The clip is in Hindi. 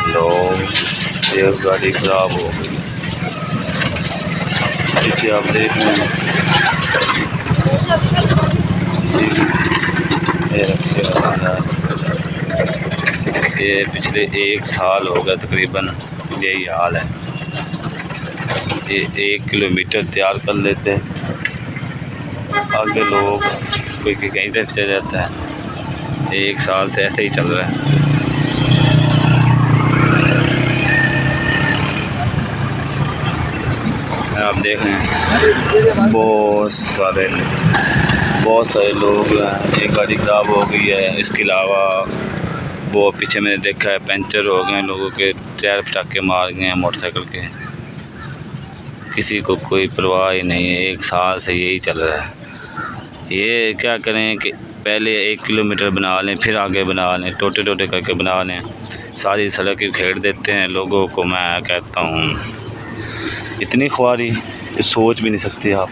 लोग, एक गाड़ी खराब हो गई। पीछे आप देख रहे हैं ये पिछले 1 साल हो गया तकरीबन यही हाल है। ये 1 किलोमीटर तैयार कर लेते हैं, आगे लोग कोई कहीं तरफ चले जाता है। 1 साल से ऐसे ही चल रहा है। आप देख रहे हैं बहुत सारे लोग हैं। एक गाड़ी ख़राब हो गई है, इसके अलावा वो पीछे मैंने देखा है पंचर हो गए हैं, लोगों के टायर पटाखे मार गए हैं मोटरसाइकिल के। किसी को कोई परवाह ही नहीं है। 1 साल से यही चल रहा है। ये क्या करें कि पहले 1 किलोमीटर बना लें, फिर आगे बना लें, टोटे करके बना लें, सारी सड़क उखेड़ देते हैं लोगों को। मैं कहता हूँ इतनी ख्वारी कि सोच भी नहीं सकते आप।